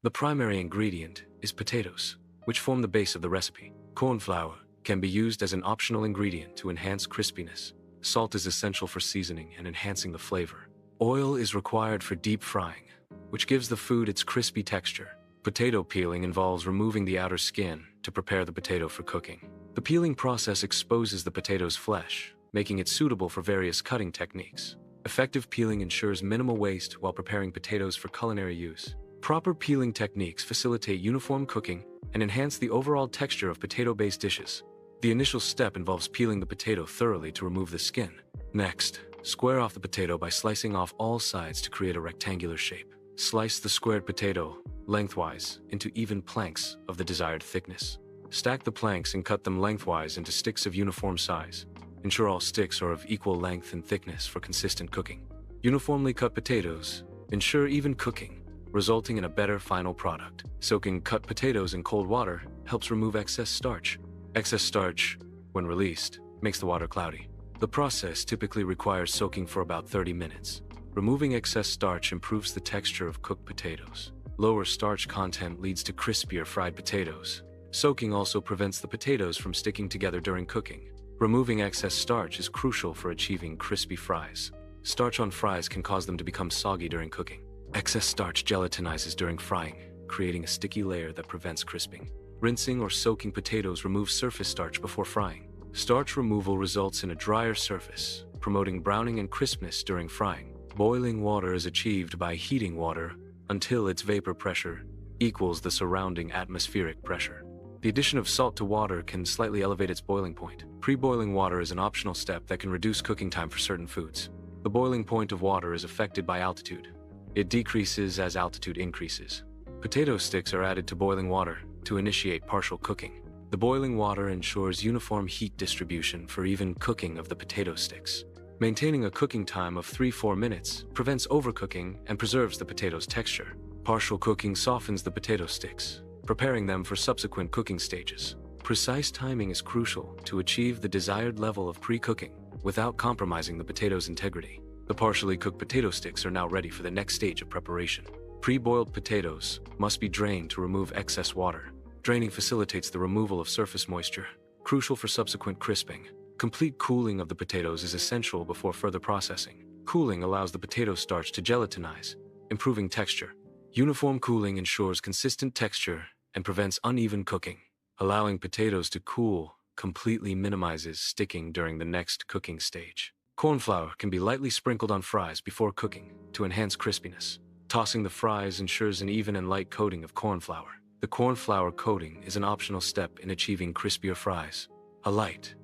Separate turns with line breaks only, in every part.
The primary ingredient is potatoes, which form the base of the recipe. Corn flour can be used as an optional ingredient to enhance crispiness. Salt is essential for seasoning and enhancing the flavor. Oil is required for deep frying, which gives the food its crispy texture. Potato peeling involves removing the outer skin to prepare the potato for cooking. The peeling process exposes the potato's flesh, making it suitable for various cutting techniques. Effective peeling ensures minimal waste while preparing potatoes for culinary use. Proper peeling techniques facilitate uniform cooking and enhance the overall texture of potato-based dishes. The initial step involves peeling the potato thoroughly to remove the skin. Next, square off the potato by slicing off all sides to create a rectangular shape. Slice the squared potato lengthwise into even planks of the desired thickness. Stack the planks and cut them lengthwise into sticks of uniform size. Ensure all sticks are of equal length and thickness for consistent cooking. Uniformly cut potatoes ensure even cooking, resulting in a better final product. Soaking cut potatoes in cold water helps remove excess starch. Excess starch, when released, makes the water cloudy. The process typically requires soaking for about 30 minutes. Removing excess starch improves the texture of cooked potatoes. Lower starch content leads to crispier fried potatoes. Soaking also prevents the potatoes from sticking together during cooking. Removing excess starch is crucial for achieving crispy fries. Starch on fries can cause them to become soggy during cooking. Excess starch gelatinizes during frying, creating a sticky layer that prevents crisping. Rinsing or soaking potatoes removes surface starch before frying. Starch removal results in a drier surface, promoting browning and crispness during frying. Boiling water is achieved by heating water until its vapor pressure equals the surrounding atmospheric pressure. The addition of salt to water can slightly elevate its boiling point. Pre-boiling water is an optional step that can reduce cooking time for certain foods. The boiling point of water is affected by altitude. It decreases as altitude increases. Potato sticks are added to boiling water to initiate partial cooking. The boiling water ensures uniform heat distribution for even cooking of the potato sticks. Maintaining a cooking time of 3-4 minutes prevents overcooking and preserves the potato's texture. Partial cooking softens the potato sticks, preparing them for subsequent cooking stages. Precise timing is crucial to achieve the desired level of pre-cooking without compromising the potato's integrity. The partially cooked potato sticks are now ready for the next stage of preparation. Pre-boiled potatoes must be drained to remove excess water. Draining facilitates the removal of surface moisture, crucial for subsequent crisping. Complete cooling of the potatoes is essential before further processing. Cooling allows the potato starch to gelatinize, improving texture. Uniform cooling ensures consistent texture and prevents uneven cooking. Allowing potatoes to cool completely minimizes sticking during the next cooking stage. Corn flour can be lightly sprinkled on fries before cooking to enhance crispiness. Tossing the fries ensures an even and light coating of corn flour. The corn flour coating is an optional step in achieving crispier fries. A light,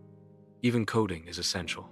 even coating is essential.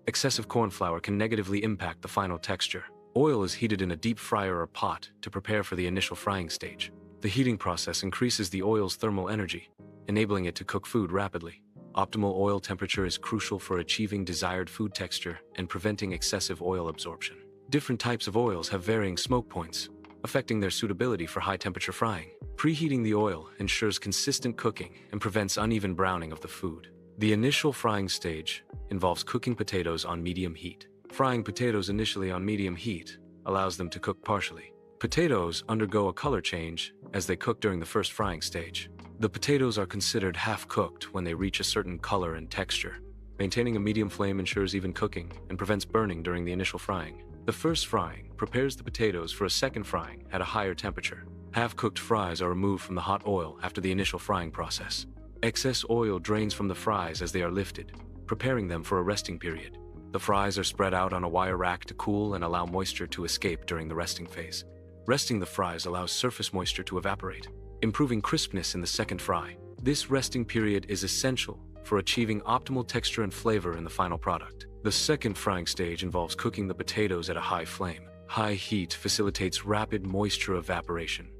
Excessive corn flour can negatively impact the final texture. Oil is heated in a deep fryer or pot to prepare for the initial frying stage. The heating process increases the oil's thermal energy, enabling it to cook food rapidly. Optimal oil temperature is crucial for achieving desired food texture and preventing excessive oil absorption. Different types of oils have varying smoke points, affecting their suitability for high-temperature frying. Preheating the oil ensures consistent cooking and prevents uneven browning of the food. The initial frying stage involves cooking potatoes on medium heat. Frying potatoes initially on medium heat allows them to cook partially. Potatoes undergo a color change as they cook during the first frying stage. The potatoes are considered half-cooked when they reach a certain color and texture. Maintaining a medium flame ensures even cooking and prevents burning during the initial frying. The first frying prepares the potatoes for a second frying at a higher temperature. Half-cooked fries are removed from the hot oil after the initial frying process. Excess oil drains from the fries as they are lifted, preparing them for a resting period. The fries are spread out on a wire rack to cool and allow moisture to escape during the resting phase. Resting the fries allows surface moisture to evaporate, improving crispness in the second fry. This resting period is essential for achieving optimal texture and flavor in the final product. The second frying stage involves cooking the potatoes at a high flame. High heat facilitates rapid moisture evaporation,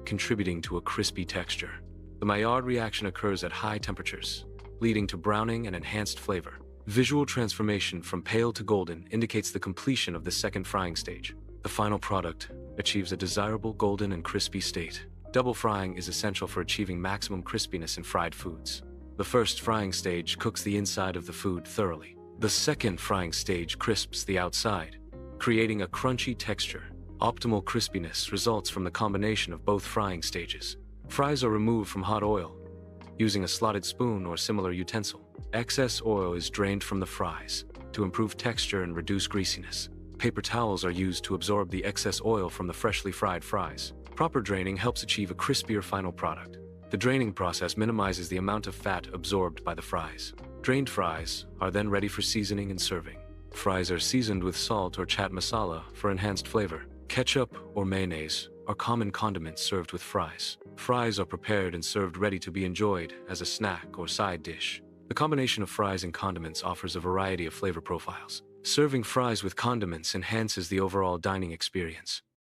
contributing to a crispy texture. The Maillard reaction occurs at high temperatures, leading to browning and enhanced flavor. Visual transformation from pale to golden indicates the completion of the second frying stage. The final product achieves a desirable golden and crispy state. Double frying is essential for achieving maximum crispiness in fried foods. The first frying stage cooks the inside of the food thoroughly. The second frying stage crisps the outside, creating a crunchy texture. Optimal crispiness results from the combination of both frying stages. Fries are removed from hot oil using a slotted spoon or similar utensil. Excess oil is drained from the fries to improve texture and reduce greasiness. Paper towels are used to absorb the excess oil from the freshly fried fries. Proper draining helps achieve a crispier final product. The draining process minimizes the amount of fat absorbed by the fries. Drained fries are then ready for seasoning and serving. Fries are seasoned with salt or chaat masala for enhanced flavor. Ketchup or mayonnaise are common condiments served with fries. Fries are prepared and served ready to be enjoyed as a snack or side dish. The combination of fries and condiments offers a variety of flavor profiles. Serving fries with condiments enhances the overall dining experience.